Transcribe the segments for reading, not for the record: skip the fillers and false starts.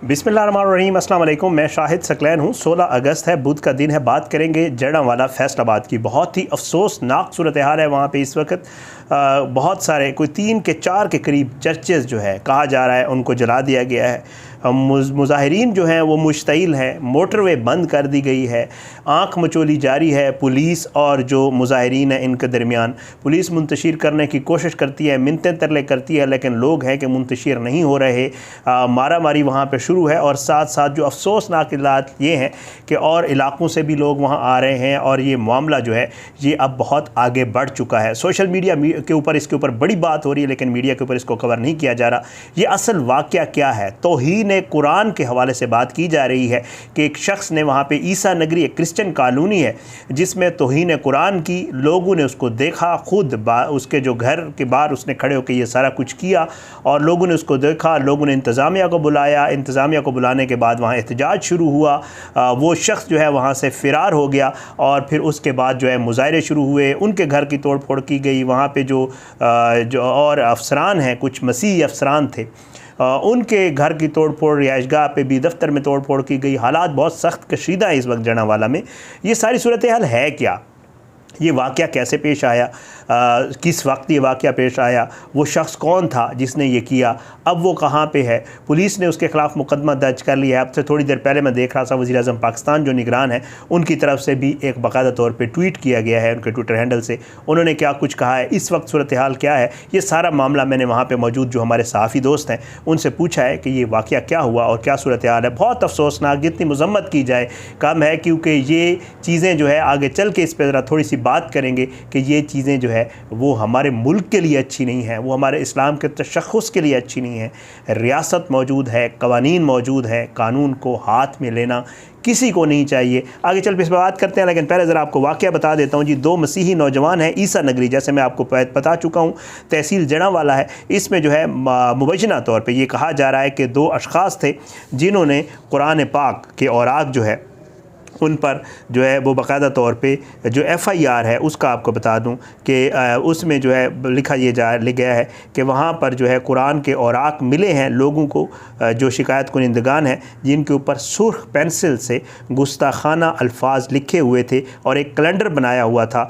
बिस्मिल्लाहिर्रहमानिर्रहीम, अस्सलाम वालेकुम। मैं शाहिद सकलैन हूँ। 16 अगस्त है, बुध का दिन है। बात करेंगे जड़ांवाला फैसलाबाद की। बहुत ही अफसोसनाक सूरत हाल है वहाँ पे इस वक्त। बहुत सारे कोई 3 के 4 के करीब चर्चेज़ जो है कहा जा रहा है उनको जला दिया गया है। मुजाहिरीन जो हैं वो मुश्तइल हैं, मोटरवे बंद कर दी गई है, आँख मचोली जारी है पुलिस और जो मुजाहिरीन हैं इनके दरमियान। पुलिस मुंतशिर करने की कोशिश करती है, मिन्नतें तरले करती है, लेकिन लोग हैं कि मुंतशिर नहीं हो रहे। मारा मारी वहाँ पे शुरू है और साथ साथ जो अफसोसनाक इलाक़ ये हैं कि और इलाक़ों से भी लोग वहाँ आ रहे हैं और ये मामला जो है ये अब बहुत आगे बढ़ चुका है। सोशल मीडिया के ऊपर इसके ऊपर बड़ी बात हो रही है, लेकिन मीडिया के ऊपर इसको कवर नहीं किया जा रहा। ये असल वाक़या क्या है? तौहीन कुरान के हवाले से बात की जा रही है कि एक शख्स ने वहाँ पे ईसा नगरी, एक क्रिश्चियन कॉलोनी है जिसमें तौहीन कुरान की, लोगों ने उसको देखा, खुद उसके जो घर के बाहर उसने खड़े होकर ये सारा कुछ किया और लोगों ने उसको देखा। लोगों ने इंतज़ामिया को बुलाया, इंतज़ामिया को बुलाने के बाद वहाँ एहतजाज शुरू हुआ। वो शख्स जो है वहाँ से फ़रार हो गया और फिर उसके बाद जो है मुज़ाहरे शुरू हुए, उनके घर की तोड़ फोड़ की गई। वहाँ पे जो और अफसरान हैं, कुछ मसीही अफसरान थे, उनके घर की तोड़ फोड़, रिहाइशगाह पे भी, दफ्तर में तोड़ फोड़ की गई। हालात बहुत सख्त कशीदा है इस वक्त जड़ांवाला में। ये सारी सूरत हाल है क्या? ये वाक़या कैसे पेश आया? किस वक्त ये वाक़या पेश आया? वो शख्स कौन था जिसने ये किया? अब वो कहाँ पे है? पुलिस ने उसके ख़िलाफ़ मुकदमा दर्ज कर लिया है। अब से थोड़ी देर पहले मैं देख रहा था वज़ीर आज़म पाकिस्तान जो निगरान है उनकी तरफ से भी एक बाकायदा तौर पे ट्वीट किया गया है उनके ट्विटर हैंडल से। उन्होंने क्या कुछ कहा है, इस वक्त सूरत हाल क्या है, ये सारा मामला मैंने वहाँ पर मौजूद जो हमारे सहाफ़ी दोस्त हैं उनसे पूछा है कि ये वाक़या क्या हुआ और क्या सूरत हाल है। बहुत अफसोसनाक, जितनी मज़म्मत की जाए कम है, क्योंकि ये चीज़ें जो है आगे चल के इस पर ज़रा थोड़ी सी बात करेंगे कि ये चीज़ें जो है वो हमारे मुल्क के लिए अच्छी नहीं है, वो हमारे इस्लाम के तशख़्ख़ुस के लिए अच्छी नहीं है। रियासत मौजूद है, कवानीन मौजूद है, कानून को हाथ में लेना किसी को नहीं चाहिए। आगे चल पे इस पर बात करते हैं, लेकिन पहले ज़रा आपको वाक़या बता देता हूँ जी। 2 मसीही नौजवान हैं ईसा नगरी, जैसे मैं आपको बता चुका हूँ, तहसील जड़ांवाला है। इसमें जो है मुबैना तौर पर ये कहा जा रहा है कि 2 अशख़ास थे जिन्होंने कुरान पाक के औराक जो है उन पर जो है वो बाकायदा तौर पे जो FIR है उसका आपको बता दूं कि उसमें जो है लिख गया है कि वहाँ पर जो है कुरान के औराक मिले हैं लोगों को, जो शिकायत कुनिंदगान हैं, जिनके ऊपर सुर्ख पेंसिल से गुस्ताखाना अल्फाज लिखे हुए थे और एक कैलेंडर बनाया हुआ था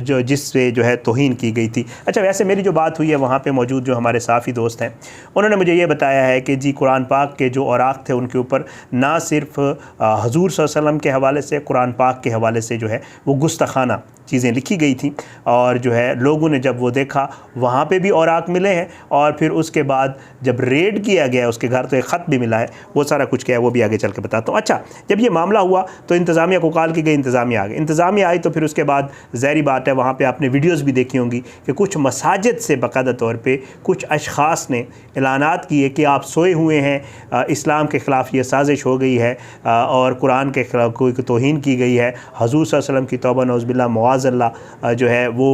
जो जिससे जो है तौहीन की गई थी। अच्छा, वैसे मेरी जो बात हुई है वहाँ पर मौजूद जो हमारे साफ़ी दोस्त हैं उन्होंने मुझे ये बताया है कि जी कुरान पाक के जो औराक थे उनके ऊपर ना सिर्फ हजूर के हवाले से, कुरान पाक के हवाले से जो है वो गुस्ताखाना चीज़ें लिखी गई थी और जो है लोगों ने जब वो देखा वहाँ पे भी औराक मिले हैं और फिर उसके बाद जब रेड किया गया उसके घर तो एक ख़त भी मिला है। वो सारा कुछ क्या है वो भी आगे चल के बताता हूँ। अच्छा, जब ये मामला हुआ तो इंतज़ामिया को कॉल की गई, इंतज़ामिया आ गई। इंतज़ामिया आई तो फिर उसके बाद ज़ाहिर बात है वहाँ पर आपने वीडियोज़ भी देखी होंगी कि कुछ मसाजिद से बाकायदा तौर पर कुछ अशख़ास ने ऐलानात किए कि आप सोए हुए हैं, इस्लाम के ख़िलाफ़ ये साजिश हो गई है और कुरान के खिलाफ कोई तौहीन की गई है, हज़ूर सल्लल्लाहु अलैहि वसल्लम की तौबा नौज़ुबिल्लाह मुआज़ल्लाह जो है वो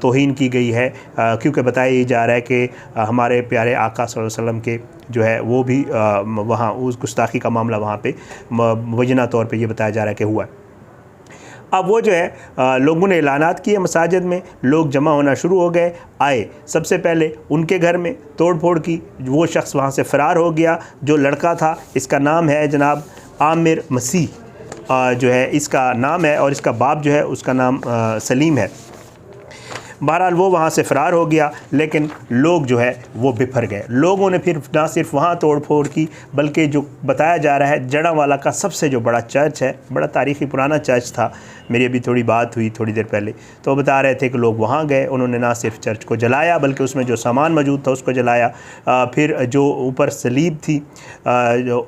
तौहीन की गई है, क्योंकि बताया जा रहा है कि हमारे प्यारे आका सल्लल्लाहु अलैहि वसल्लम के जो है वो भी वहाँ उस गुस्ताखी का मामला वहाँ पे मुबैना तौर पे ये बताया जा रहा है कि हुआ है। अब वो जो है लोगों ने ऐलानात किए, मसाजिद में लोग जमा होना शुरू हो गए। आए सबसे पहले उनके घर में तोड़ फोड़ की, वो शख्स वहाँ से फ़रार हो गया। जो लड़का था इसका नाम है जनाब आमिर मसीह जो है इसका नाम है और इसका बाप जो है उसका नाम सलीम है। बहरहाल वो वहाँ से फ़रार हो गया, लेकिन लोग जो है वो बिफर गए। लोगों ने फिर ना सिर्फ वहाँ तोड़ फोड़ की बल्कि जो बताया जा रहा है जड़ांवाला का सबसे जो बड़ा चर्च है, बड़ा तारीख़ी पुराना चर्च था, मेरी अभी थोड़ी बात हुई थोड़ी देर पहले तो बता रहे थे कि लोग वहाँ गए, उन्होंने ना सिर्फ चर्च को जलाया बल्कि उसमें जो सामान मौजूद था उसको जलाया। फिर जो ऊपर सलीब थी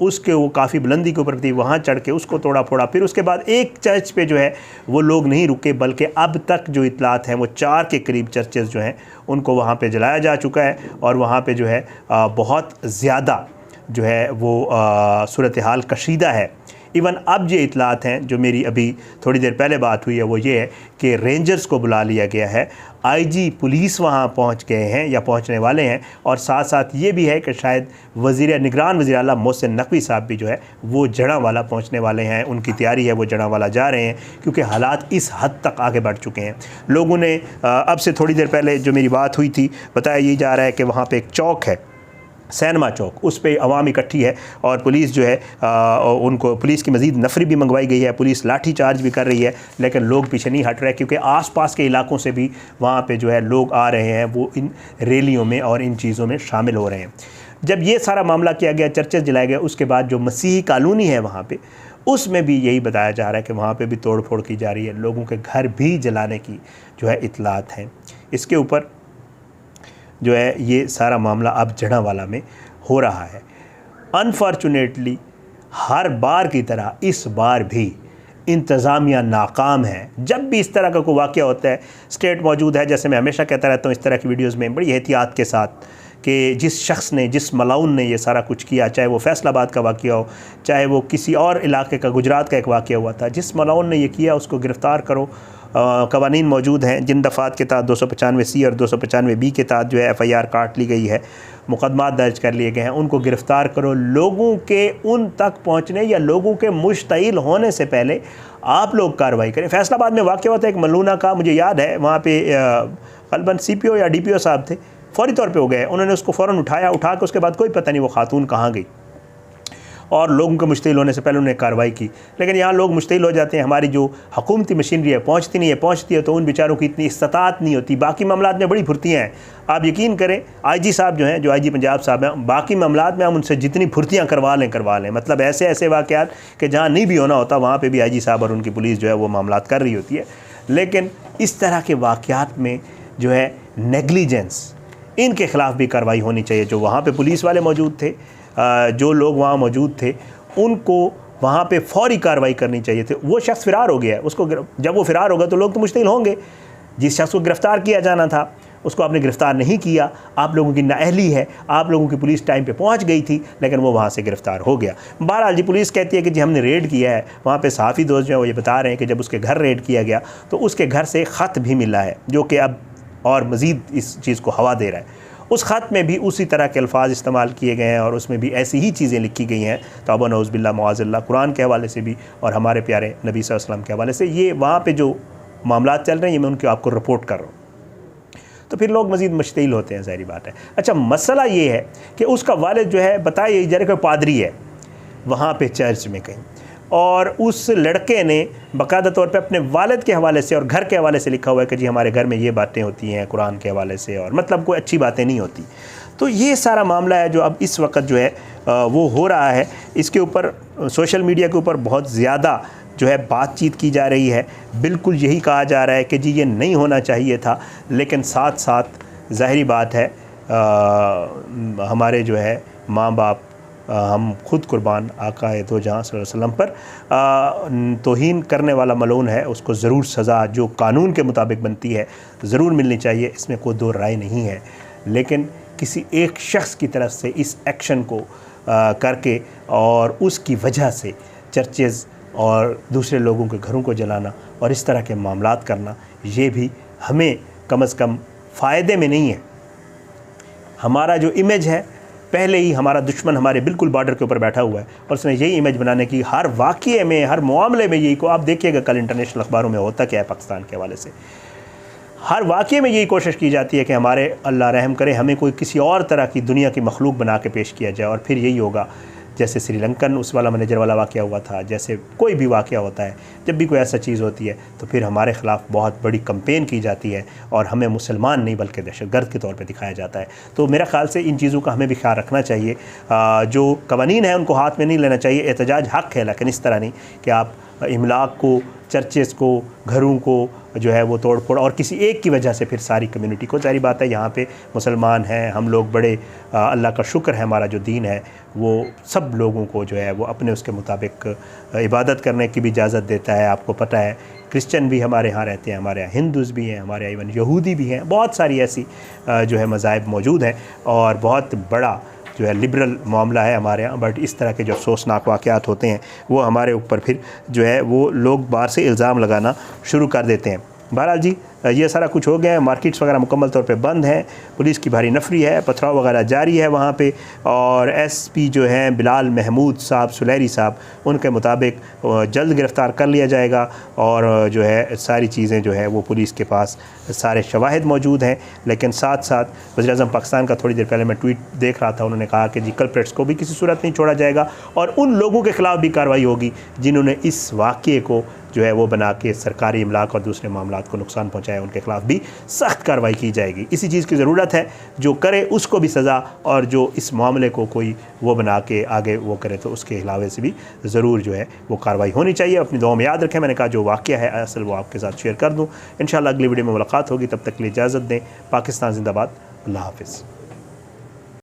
उसके वो काफ़ी बुलंदी के ऊपर थी, वहाँ चढ़ के उसको तोड़ा फोड़ा। फिर उसके बाद एक चर्च पे जो है वो लोग नहीं रुके बल्कि अब तक जो इतलात हैं वो 4 के करीब चर्चेज़ जो हैं उनको वहाँ पे जलाया जा चुका है और वहाँ पे जो है बहुत ज़्यादा जो है वो सूरत हाल कशीदा है। इवन अब ये इतलात हैं जो मेरी अभी थोड़ी देर पहले बात हुई है वो ये है कि रेंजर्स को बुला लिया गया है, IG पुलिस वहाँ पहुँच गए हैं या पहुँचने वाले हैं और साथ साथ ये भी है कि शायद निगरान वज़ीर आला मोहसिन नकवी साहब भी जो है वो जड़ांवाला पहुँचने वाले हैं। उनकी तैयारी है, वो जड़ांवाला जा रहे हैं क्योंकि हालात इस हद तक आगे बढ़ चुके हैं। लोगों ने अब से थोड़ी देर पहले जो मेरी बात हुई थी बताया ये जा रहा है कि वहाँ पर एक चौक है सैनमा चौक, उस पे अवाम इकट्ठी है और पुलिस जो है उनको पुलिस की मज़ीद नफरी भी मंगवाई गई है, पुलिस लाठी चार्ज भी कर रही है, लेकिन लोग पीछे नहीं हट रहे क्योंकि आसपास के इलाकों से भी वहाँ पे जो है लोग आ रहे हैं, वो इन रैलियों में और इन चीज़ों में शामिल हो रहे हैं। जब ये सारा मामला किया गया, चर्चेस जलाए गए, उसके बाद जो मसीही कॉलोनी है वहाँ पे, उसमें भी यही बताया जा रहा है कि वहाँ पे भी तोड़ फोड़ की जा रही है, लोगों के घर भी जलाने की जो है इतलात हैं। इसके ऊपर जो है ये सारा मामला अब जड़ांवाला में हो रहा है। अनफॉर्चुनेटली हर बार की तरह इस बार भी इंतज़ामिया नाकाम है। जब भी इस तरह का कोई वाक़या होता है, स्टेट मौजूद है, जैसे मैं हमेशा कहता रहता हूँ इस तरह की वीडियोज़ में बड़ी एहतियात के साथ, कि जिस शख्स ने, जिस मलाउन ने ये सारा कुछ किया, चाहे वो फैसलाबाद का वाक़या हो, चाहे वो किसी और इलाके का, गुजरात का एक वाक़या हुआ था, जिस मलाउन ने ये किया उसको गिरफ़्तार करो। कवानीन मौजूद हैं जिन दफ़ात के तहत 295C और 295B के तहत जो है FIR काट ली गई है, मुकदमात दर्ज कर लिए गए हैं, उनको गिरफ़्तार करो। लोगों के उन तक पहुँचने या लोगों के मुश्तइल होने से पहले आप लोग कार्रवाई करें। फैसलाबाद में वाक़या होता है एक मलूना का, मुझे याद है, वहाँ पे गलबन CPO या DPO साहब थे, फ़ौरी तौर पे हो गए, उन्होंने उसको फ़ौरन उठा के उसके बाद कोई पता नहीं वो खातून कहाँ गई, और लोगों के मुश्तिल होने से पहले उन्होंने कार्रवाई की। लेकिन यहाँ लोग मुश्तिल हो जाते हैं, हमारी जो हुकूमती मशीनरी है पहुँचती नहीं है, पहुँचती है तो उन बेचारों की इतनी इस्तात नहीं होती। बाकी मामलात में बड़ी फुर्तियाँ हैं, आप यकीन करें, IG साहब जो हैं, जो IG पंजाब साहब हैं, बाकी मामलात में हम उनसे जितनी फुर्तियाँ करवा लें, मतलब ऐसे ऐसे वाक़यात कि जहाँ नहीं भी होना होता वहाँ पर भी IG साहब और उनकी पुलिस जो है वो मामलात कर रही होती है। लेकिन इस तरह के वाक़यात में जो है नेगलिजेंस, इनके ख़िलाफ़ भी कार्रवाई होनी चाहिए। जो वहाँ पे पुलिस वाले मौजूद थे, जो लोग वहाँ मौजूद थे, उनको वहाँ पे फ़ौरी कार्रवाई करनी चाहिए थी। वो शख्स फ़रार हो गया है, उसको जब वो फ़रार होगा तो लोग तो मुश्तिल होंगे। जिस शख्स को गिरफ़्तार किया जाना था उसको आपने गिरफ़्तार नहीं किया, आप लोगों की नाअहली है, आप लोगों की पुलिस टाइम पे पहुंच गई थी लेकिन वो वहाँ से गिरफ़्तार हो गया। बहरहाल जी पुलिस कहती है कि जी हमने रेड किया है। वहाँ पे सहाफ़ी दोस्त जो है वो ये बता रहे हैं कि जब उसके घर रेड किया गया तो उसके घर से ख़त भी मिला है जो कि अब और मज़ीद इस चीज़ को हवा दे रहा है। उस ख़त में भी उसी तरह के अल्फाज इस्तेमाल किए गए हैं और उसमें भी ऐसी ही चीज़ें लिखी गई हैं, तौबा नऊज़ बिल्लाह मुआज़िल्लाह, कुरान के हवाले से भी और हमारे प्यारे नबी सल्लल्लाहु अलैहि वसल्लम के हवाले से। ये वहाँ पे जो मामलात चल रहे हैं ये मैं उनके आपको रिपोर्ट कर रहा हूँ, तो फिर लोग मज़ीद मुश्तिल होते हैं, ज़ाहिर बात है। अच्छा, मसला ये है कि उसका वालिद जो है, बताइए जरा कोई पादरी है वहाँ पे चर्च में कहीं, और उस लड़के ने बाकायदा तौर पे अपने वालिद के हवाले से और घर के हवाले से लिखा हुआ है कि जी हमारे घर में ये बातें होती हैं कुरान के हवाले से, और मतलब कोई अच्छी बातें नहीं होती। तो ये सारा मामला है जो अब इस वक्त जो है वो हो रहा है। इसके ऊपर सोशल मीडिया के ऊपर बहुत ज़्यादा जो है बातचीत की जा रही है। बिल्कुल यही कहा जा रहा है कि जी ये नहीं होना चाहिए था, लेकिन साथ साथ ज़ाहिरी बात है हमारे जो है माँ बाप, हम खुद कुर्बान आका दो जहाँ सल्लल्लाहु अलैहि वसल्लम पर तौहीन करने वाला मलून है, उसको ज़रूर सज़ा जो कानून के मुताबिक बनती है ज़रूर मिलनी चाहिए, इसमें कोई दो राय नहीं है। लेकिन किसी एक शख्स की तरफ से इस एक्शन को करके और उसकी वजह से चर्चेज़ और दूसरे लोगों के घरों को जलाना और इस तरह के मामलात करना, ये भी हमें कम से कम फ़ायदे में नहीं है। हमारा जो इमेज है, पहले ही हमारा दुश्मन हमारे बिल्कुल बॉर्डर के ऊपर बैठा हुआ है और उसने यही इमेज बनाने की हर वाक़ये में, हर मामले में यही को आप देखिएगा, कल इंटरनेशनल अखबारों में होता क्या है पाकिस्तान के हवाले से, हर वाक़ये में यही कोशिश की जाती है कि हमारे अल्लाह रहम करे हमें कोई किसी और तरह की दुनिया की मखलूक बना के पेश किया जाए, और फिर यही होगा। जैसे श्रीलंकन उस वाला मैनेजर वाला वाक़या हुआ था, जैसे कोई भी वाक़या होता है, जब भी कोई ऐसा चीज़ होती है तो फिर हमारे ख़िलाफ़ बहुत बड़ी कंपेन की जाती है और हमें मुसलमान नहीं बल्कि दहशतगर्द के तौर पे दिखाया जाता है। तो मेरा ख़्याल से इन चीज़ों का हमें भी ख्याल रखना चाहिए। जो कवानीन है उनको हाथ में नहीं लेना चाहिए, एहतजाज हक़ है, लेकिन इस तरह नहीं कि आप इमलाक को, चर्चेज़ को, घरों को जो है वो तोड़ फोड़, और किसी एक की वजह से फिर सारी कम्युनिटी को। सारी बात है यहाँ पे मुसलमान हैं हम लोग, बड़े अल्लाह का शुक्र है, हमारा जो दीन है वो सब लोगों को जो है वो अपने उसके मुताबिक इबादत करने की भी इजाज़त देता है। आपको पता है क्रिश्चियन भी हमारे यहाँ रहते हैं, हमारे यहाँ हिंदूज़ भी हैं, हमारे यहाँ इवन यहूदी भी हैं, बहुत सारी ऐसी जो है मज़ाहिब मौजूद हैं और बहुत बड़ा जो है लिबरल मामला है हमारे यहाँ। बट इस तरह के जो अफसोसनाक वाक़यात होते हैं वो हमारे ऊपर फिर जो है वो लोग बाहर से इल्ज़ाम लगाना शुरू कर देते हैं। बहरहाल जी ये सारा कुछ हो गया है। मार्केट्स वगैरह मुकम्मल तौर पे बंद हैं, पुलिस की भारी नफरी है, पथराव वगैरह जारी है वहाँ पे। और एसपी जो हैं बिलाल महमूद साहब सुलहरी साहब, उनके मुताबिक जल्द गिरफ़्तार कर लिया जाएगा। और जो है सारी चीज़ें जो है वो पुलिस के पास सारे शवाहिद मौजूद हैं। लेकिन साथ साथ वज़ीर-ए-आज़म पाकिस्तान का थोड़ी देर पहले मैं ट्वीट देख रहा था, उन्होंने कहा कि जी कल्प्रिट्स को भी किसी सूरत नहीं छोड़ा जाएगा और उन लोगों के ख़िलाफ़ भी कार्रवाई होगी जिन्होंने इस वाक़ये को जो है वो बना के सरकारी इमलाक और दूसरे मामलात को नुकसान पहुँचाया, उनके ख़िलाफ़ भी सख्त कार्रवाई की जाएगी। इसी चीज़ की ज़रूरत है, जो करे उसको भी सज़ा, और जो इस मामले को कोई वो बना के आगे वो करे तो उसके अलावे से भी ज़रूर जो है वो कार्रवाई होनी चाहिए। अपनी दुआ में याद रखें, मैंने कहा जो वाक़या है असल वो आपके साथ शेयर कर दूँ। इंशाअल्लाह अगली वीडियो में मुलाकात होगी, तब तक के लिए इजाज़त दें। पाकिस्तान ज़िंदाबाद, अल्लाह हाफ़िज़।